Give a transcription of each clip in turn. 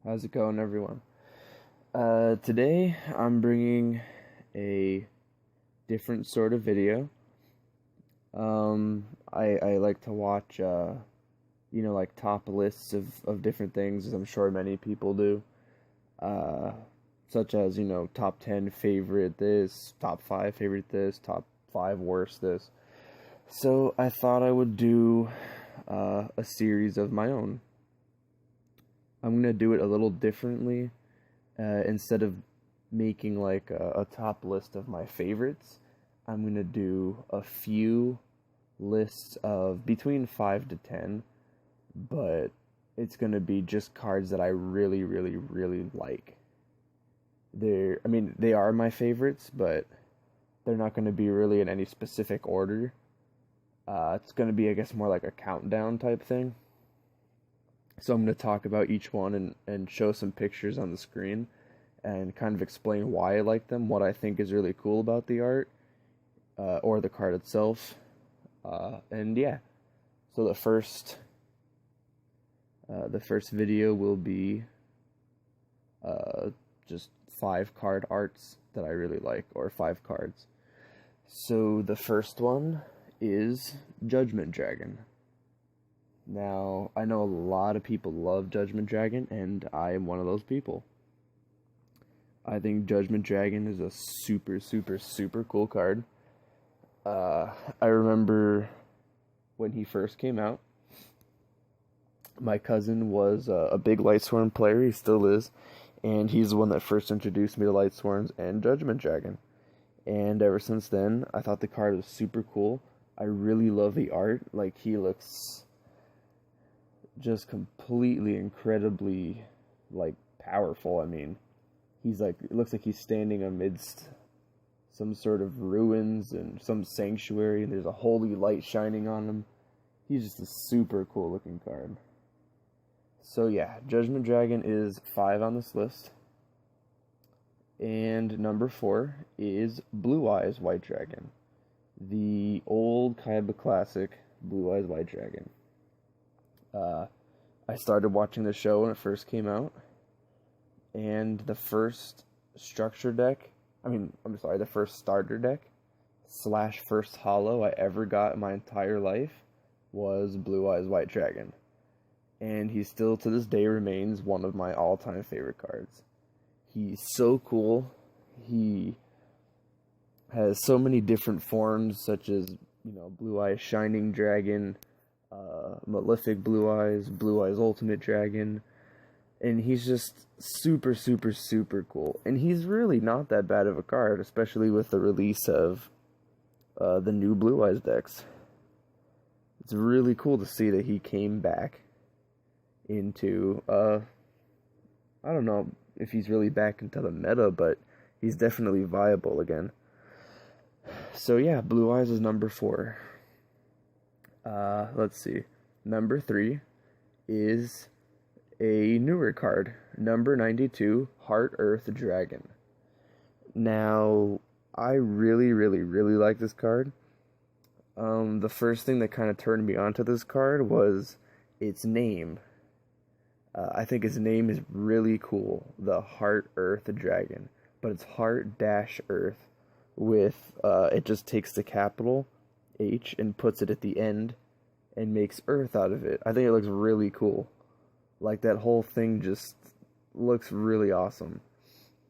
How's it going, everyone? Today I'm bringing a different sort of video. I like to watch, like top lists of different things, as I'm sure many people do. Uh, Such as, top 10 favorite this, top 5 favorite this, top 5 worst this. So I thought I would do a series of my own. I'm gonna do it a little differently. Instead of making like a top list of my favorites, I'm gonna do a few lists of between 5 to 10, but it's gonna be just cards that I really, really, really like. They are my favorites, but they're not gonna be really in any specific order. It's gonna be, I guess, more like a countdown type thing. So I'm going to talk about each one and show some pictures on the screen and kind of explain why I like them, what I think is really cool about the art, or the card itself. And yeah, so the first video will be just 5 card arts that I really like, or 5 cards. So the first one is Judgment Dragon. Now, I know a lot of people love Judgment Dragon, and I am one of those people. I think Judgment Dragon is a super, super, super cool card. I remember when he first came out, my cousin was a big Lightsworn player, he still is, and he's the one that first introduced me to Lightsworns and Judgment Dragon. And ever since then, I thought the card was super cool. I really love the art. Like, he looks just completely incredibly like powerful. I mean, he's like, it looks like he's standing amidst some sort of ruins and some sanctuary, and there's a holy light shining on him. He's just a super cool looking card. So yeah, Judgment Dragon is 5 on this list. And number 4 is Blue Eyes White Dragon, the old Kaiba classic Blue Eyes White Dragon. I started watching the show when it first came out, and the first structure deck, the first starter deck / first holo I ever got in my entire life was Blue Eyes White Dragon. And he still, to this day, remains one of my all-time favorite cards. He's so cool. He has so many different forms, such as, Blue Eyes Shining Dragon, Malefic Blue Eyes Ultimate Dragon, and he's just super, super, super cool. And he's really not that bad of a card, especially with the release of the new Blue Eyes decks. It's really cool to see that he came back into, I don't know if he's really back into the meta, but he's definitely viable again. So yeah, Blue Eyes is number 4. Let's see. Number 3 is a newer card. Number 92, Heart Earth Dragon. Now, I really, really, really like this card. The first thing that kind of turned me onto this card was its name. I think its name is really cool. The Heart Earth Dragon. But it's Heart-Earth with, it just takes the capital H and puts it at the end and makes Earth out of it. I think it looks really cool. Like, that whole thing just looks really awesome.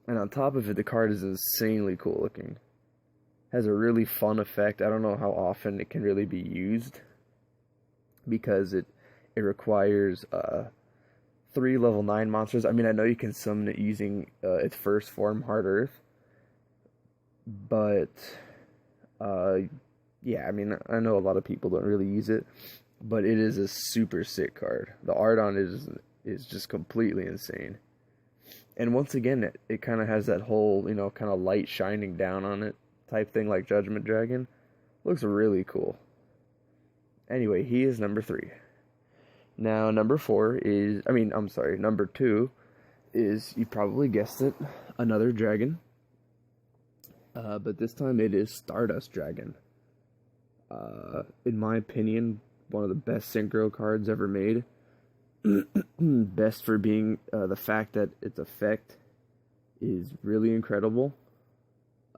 And on top of it, the card is insanely cool looking. Has a really fun effect. I don't know how often it can really be used, because it requires 3 level 9 monsters. I know you can summon it using its first form, Heart Earth. But yeah, I know a lot of people don't really use it, but it is a super sick card. The art on it is just completely insane. And once again, it kind of has that whole, kind of light shining down on it type thing, like Judgment Dragon. Looks really cool. Anyway, he is number 3. Now, number 2 is, you probably guessed it, another dragon. But this time it is Stardust Dragon. In my opinion, one of the best synchro cards ever made. Best for being the fact that its effect is really incredible,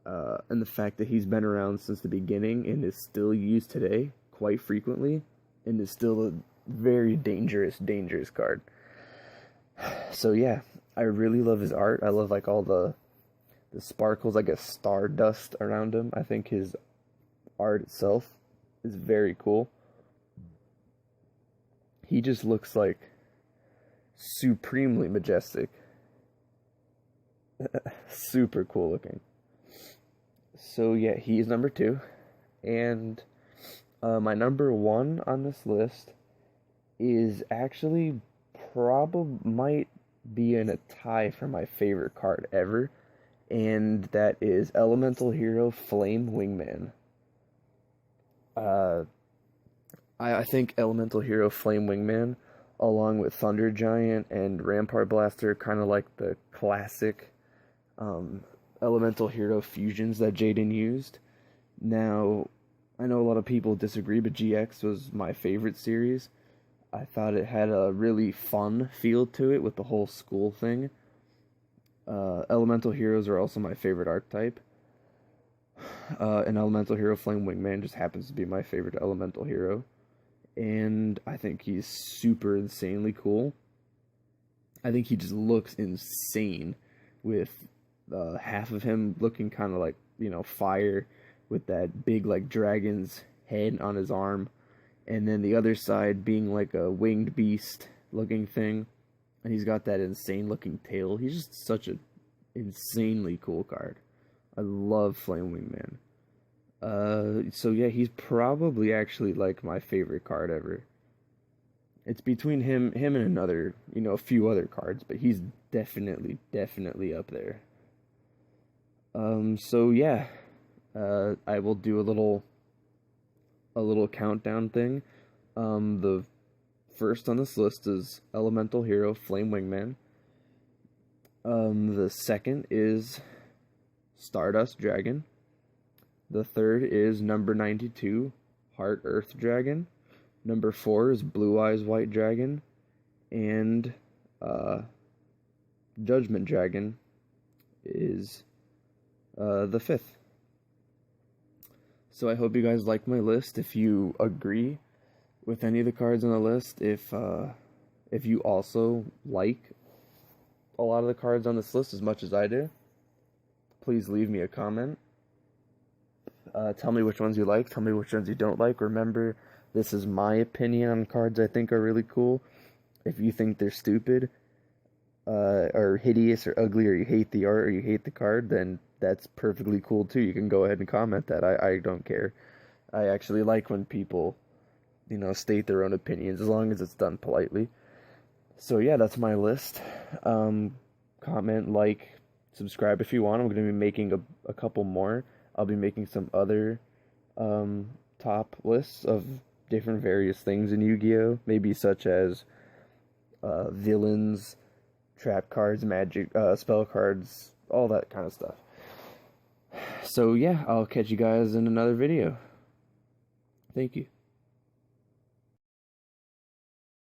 and the fact that he's been around since the beginning and is still used today quite frequently, and is still a very dangerous card. So yeah, I really love his art. I love like all the sparkles, like a stardust around him. I think his art itself is very cool. He just looks like supremely majestic. Super cool looking. So yeah, he is number 2. And my number 1 on this list is actually probably might be in a tie for my favorite card ever. And that is Elemental Hero Flame Wingman. I think Elemental Hero Flame Wingman, along with Thunder Giant and Rampart Blaster, kind of like the classic Elemental Hero fusions that Jaden used. Now, I know a lot of people disagree, but GX was my favorite series. I thought it had a really fun feel to it with the whole school thing. Elemental Heroes are also my favorite archetype. And Elemental Hero Flame Wingman just happens to be my favorite Elemental Hero. And I think he's super insanely cool. I think he just looks insane with half of him looking kind of like, fire with that big, like, dragon's head on his arm. And then the other side being like a winged beast looking thing. And he's got that insane looking tail. He's just such an insanely cool card. I love Flame Wingman. So yeah, he's probably actually like my favorite card ever. It's between him and another, a few other cards, but he's definitely up there. So yeah, I will do a little countdown thing. The first on this list is Elemental Hero Flame Wingman. The second is Stardust Dragon. The third is number 92, Heart Earth Dragon. Number 4 is Blue Eyes White Dragon. And Judgment Dragon is the 5th. So I hope you guys like my list. If you agree with any of the cards on the list, if you also like a lot of the cards on this list as much as I do, please leave me a comment. Tell me which ones you like. Tell me which ones you don't like. Remember, this is my opinion on cards I think are really cool. If you think they're stupid, or hideous, or ugly, or you hate the art, or you hate the card, then that's perfectly cool too. You can go ahead and comment that. I don't care. I actually like when people, state their own opinions, as long as it's done politely. So yeah, that's my list. Comment, like, subscribe if you want. I'm going to be making a couple more. I'll be making some other top lists of different various things in Yu-Gi-Oh! Maybe such as villains, trap cards, magic, spell cards, all that kind of stuff. So yeah, I'll catch you guys in another video. Thank you.